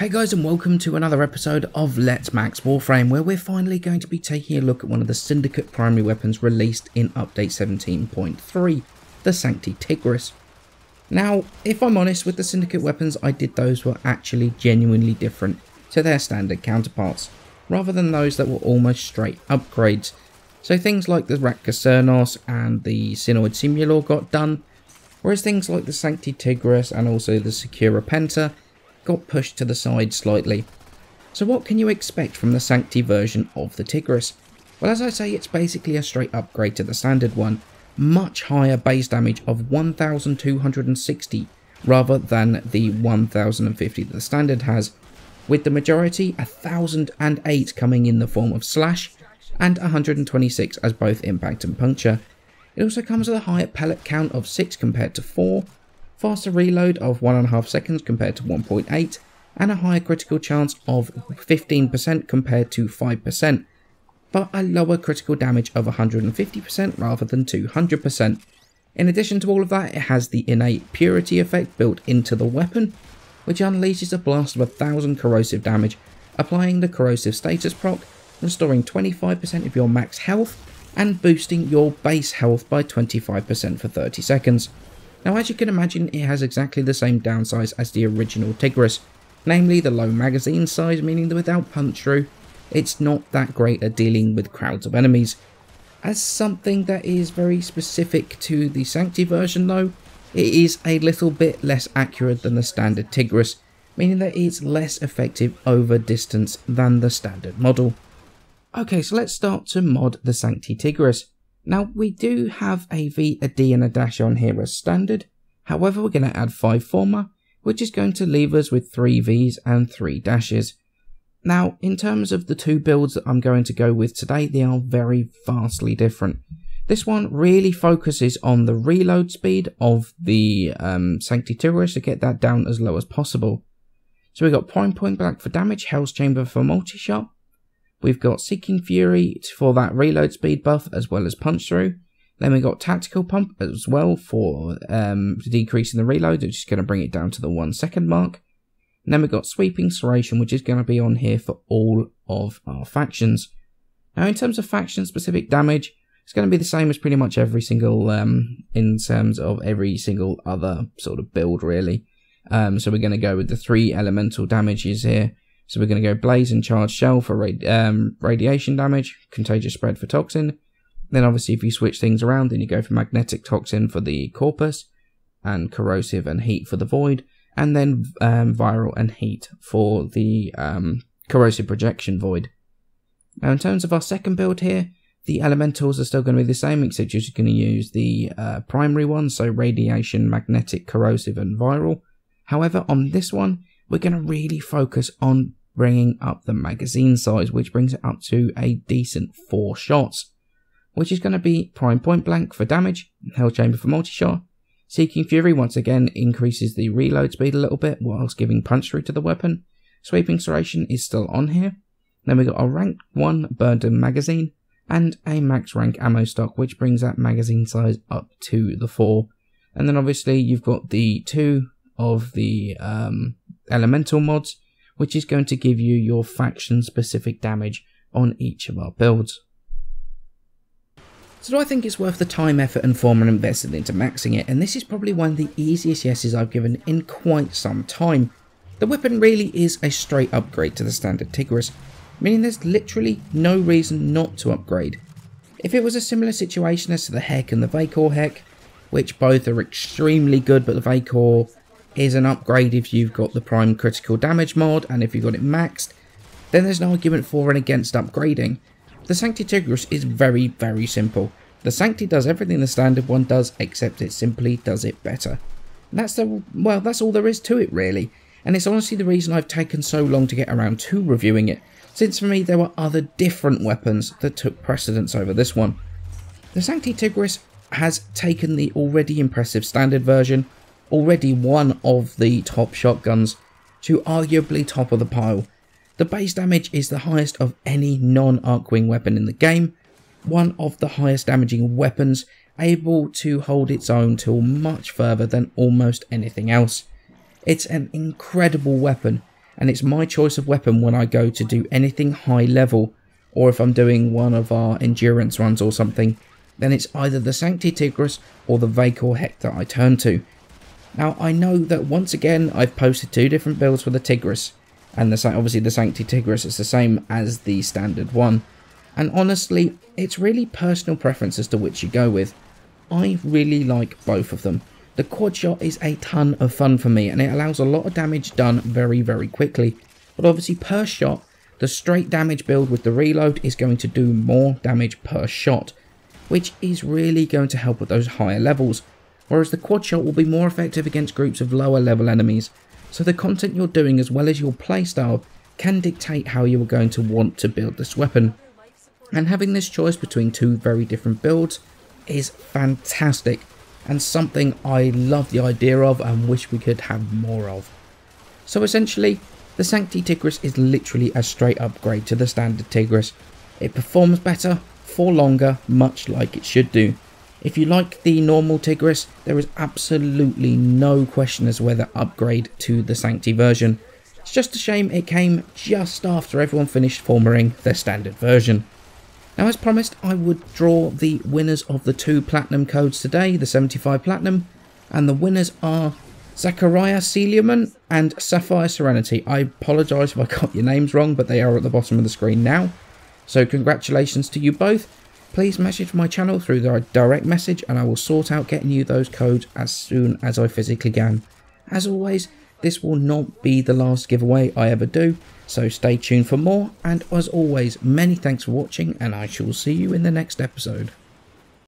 Hey guys, and welcome to another episode of Let's Max Warframe, where we're finally going to be taking a look at one of the Syndicate primary weapons released in update 17.3, the Sancti Tigris. Now, if I'm honest, with the Syndicate weapons I did, those were actually genuinely different to their standard counterparts, rather than those that were almost straight upgrades. So things like the Ratkacernos and the Sinoid Simulor got done, whereas things like the Sancti Tigris and also the Secura Penta got pushed to the side slightly. So what can you expect from the Sancti version of the Tigris? Well, as I say, it's basically a straight upgrade to the standard one. Much higher base damage of 1260 rather than the 1050 that the standard has, with the majority 1008 coming in the form of slash and 126 as both impact and puncture. It also comes with a higher pellet count of 6 compared to 4, faster reload of 1.5 seconds compared to 1.8, and a higher critical chance of 15% compared to 5%, but a lower critical damage of 150% rather than 200%. In addition to all of that, it has the innate purity effect built into the weapon, which unleashes a blast of 1000 corrosive damage, applying the corrosive status proc, restoring 25% of your max health, and boosting your base health by 25% for 30 seconds. Now, as you can imagine, it has exactly the same downsides as the original Tigris, namely the low magazine size, meaning that without punch through, it's not that great at dealing with crowds of enemies. As something that is very specific to the Sancti version though, it is a little bit less accurate than the standard Tigris, meaning that it's less effective over distance than the standard model. Okay, so let's start to mod the Sancti Tigris. Now, we do have a V, a D and a dash on here as standard. However, we're going to add 5 former, which is going to leave us with 3 Vs and 3 dashes. Now, in terms of the two builds that I'm going to go with today, they are very vastly different. This one really focuses on the reload speed of the Sancti Tigris to get that down as low as possible. So we've got Prime Point Blank for damage, Hell's Chamber for multi-shot. We've got Seeking Fury for that reload speed buff as well as punch through. Then we've got Tactical Pump as well for decreasing the reload, which is going to bring it down to the 1 second mark. And then we've got Sweeping Serration, which is going to be on here for all of our factions. Now, in terms of faction specific damage, it's going to be the same as pretty much every single, in terms of every single other sort of build really. So we're going to go with the 3 elemental damages here. So we're going to go Blaze and Charge Shell for radiation damage, Contagious Spread for Toxin. Then obviously if you switch things around, then you go for Magnetic Toxin for the Corpus, and Corrosive and Heat for the Void, and then Viral and Heat for the Corrosive Projection Void. Now in terms of our second build here, the elementals are still going to be the same, except you're just going to use the primary ones, so Radiation, Magnetic, Corrosive and Viral. However, on this one, we're going to really focus on bringing up the magazine size, which brings it up to a decent 4 shots, which is going to be Prime Point Blank for damage, Hell's Chamber for multi-shot. Seeking Fury once again increases the reload speed a little bit whilst giving punch through to the weapon. Sweeping Serration is still on here. Then we've got a rank 1 Burden magazine and a max rank ammo stock, which brings that magazine size up to the 4. And then obviously you've got the 2 of the elemental mods, which is going to give you your faction specific damage on each of our builds. So do I think it's worth the time, effort and form invested into maxing it? And this is probably one of the easiest yeses I've given in quite some time. The weapon really is a straight upgrade to the standard Tigris, meaning there's literally no reason not to upgrade. If it was a similar situation as to the Heck and the Vacor Heck, which both are extremely good, but the Vacor is an upgrade if you've got the prime critical damage mod, and if you've got it maxed, then there's no argument for and against upgrading. The Sancti Tigris is very, very simple. The Sancti does everything the standard one does, except it simply does it better. And that's all there is to it really, and it's honestly the reason I've taken so long to get around to reviewing it, since for me there were other different weapons that took precedence over this one. The Sancti Tigris has taken the already impressive standard version, already one of the top shotguns, to arguably top of the pile. The base damage is the highest of any non-Arcwing weapon in the game, one of the highest damaging weapons, able to hold its own till much further than almost anything else. It's an incredible weapon, and it's my choice of weapon when I go to do anything high level, or if I'm doing one of our endurance runs or something, then it's either the Sancti Tigris or the Vacor Heck that I turn to. Now I know that once again I've posted 2 different builds for the Tigris, and obviously the Sancti Tigris is the same as the standard one, and honestly it's really personal preference as to which you go with. I really like both of them. The quad shot is a ton of fun for me, and it allows a lot of damage done very quickly, but obviously per shot, the straight damage build with the reload is going to do more damage per shot, which is really going to help with those higher levels, whereas the quad shot will be more effective against groups of lower level enemies, so the content you're doing as well as your playstyle can dictate how you are going to want to build this weapon. And having this choice between 2 very different builds is fantastic, and something I love the idea of and wish we could have more of. So essentially, the Sancti Tigris is literally a straight upgrade to the standard Tigris. It performs better, for longer, much like it should do. If you like the normal Tigris, there is absolutely no question as to whether upgrade to the Sancti version. It's just a shame it came just after everyone finished forming their standard version. Now, as promised, I would draw the winners of the 2 platinum codes today, the 75 platinum, and the winners are Zachariah Celiaman and Sapphire Serenity. I apologise if I got your names wrong, but they are at the bottom of the screen now. So congratulations to you both. Please message my channel through the direct message and I will sort out getting you those codes as soon as I physically can. As always, this will not be the last giveaway I ever do, so stay tuned for more, and as always, many thanks for watching and I shall see you in the next episode.